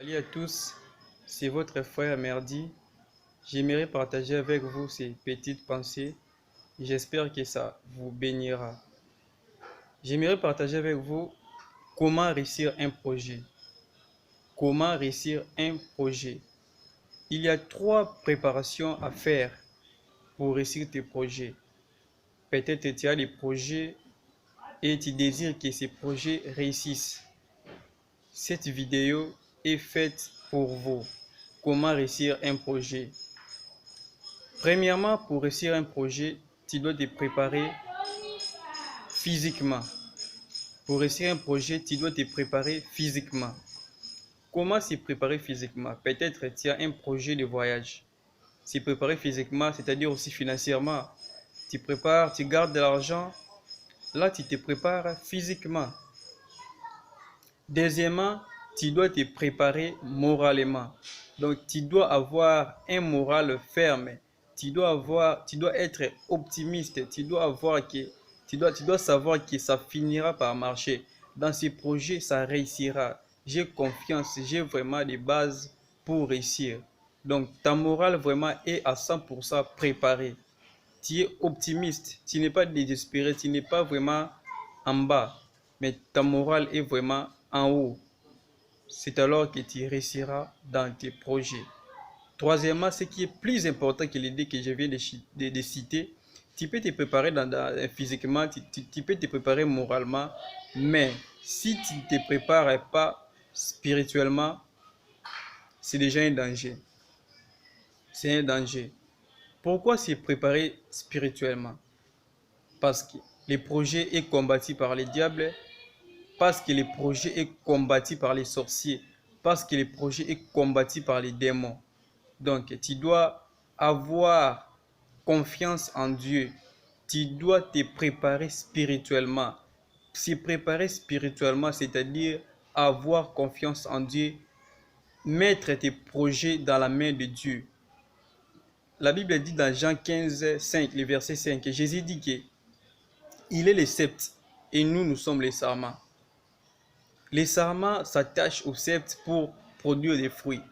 Salut à tous, c'est votre frère Merdi. J'aimerais partager avec vous ces petites pensées. J'espère que ça vous bénira. J'aimerais partager avec vous comment réussir un projet. Comment réussir un projet. Il y a 3 préparations à faire pour réussir tes projets. Peut-être tu as des projets et tu désires que ces projets réussissent. Cette vidéo est faite pour vous. Comment réussir un projet. Premièrement, pour réussir un projet, tu dois te préparer physiquement. Pour réussir un projet, tu dois te préparer physiquement. Comment se préparer physiquement? Peut-être tu as un projet de voyage. Se préparer physiquement, c'est-à-dire aussi financièrement. Tu prépares, tu gardes de l'argent. Là, tu te prépares physiquement. Deuxièmement, tu dois te préparer moralement. Donc, tu dois avoir un moral ferme. Tu dois être optimiste. Tu dois savoir que ça finira par marcher. Dans ces projets, ça réussira. J'ai confiance, j'ai vraiment des bases pour réussir. Donc, ta morale vraiment est à 100% préparée. Tu es optimiste, tu n'es pas désespéré, tu n'es pas vraiment en bas, mais ta morale est vraiment en haut. C'est alors que tu réussiras dans tes projets. Troisièmement, ce qui est plus important que l'idée que je viens de citer, tu peux te préparer physiquement, tu peux te préparer moralement, mais si tu ne te prépares pas spirituellement, c'est déjà un danger. C'est un danger. Pourquoi se préparer spirituellement? Parce que le projet est combattu par les diables, parce que le projet est combattu par les sorciers, parce que le projet est combattu par les démons. Donc, tu dois avoir confiance en Dieu. Tu dois te préparer spirituellement. Se préparer spirituellement, c'est-à-dire avoir confiance en Dieu, mettre tes projets dans la main de Dieu. La Bible dit dans Jean 15, 5, le verset 5, que Jésus dit qu'il est le sceptre et nous sommes les sarments. Les sarments s'attachent au sceptre pour produire des fruits.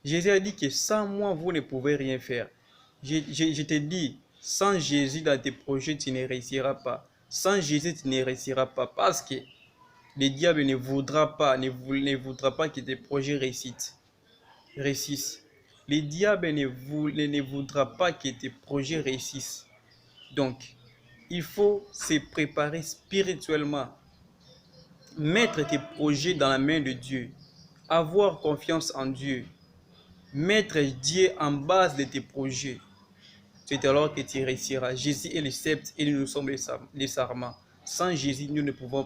Jésus a dit que sans moi, vous ne pouvez rien faire. Je te dis, sans Jésus dans tes projets, tu ne réussiras pas. Sans Jésus, tu ne réussiras pas parce que le diable ne voudra pas que tes projets réussissent. Le diable ne voudra pas que tes projets réussissent. Donc, il faut se préparer spirituellement. Mettre tes projets dans la main de Dieu. Avoir confiance en Dieu. Mettre Dieu en base de tes projets. C'est alors que tu réussiras. Jésus est le sceptre et nous sommes les sarments. Sans Jésus, nous ne pouvons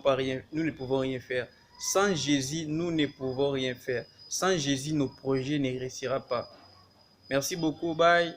rien faire. Sans Jésus, nous ne pouvons rien faire. Sans Jésus, nos projets ne réussiront pas. Merci beaucoup. Bye.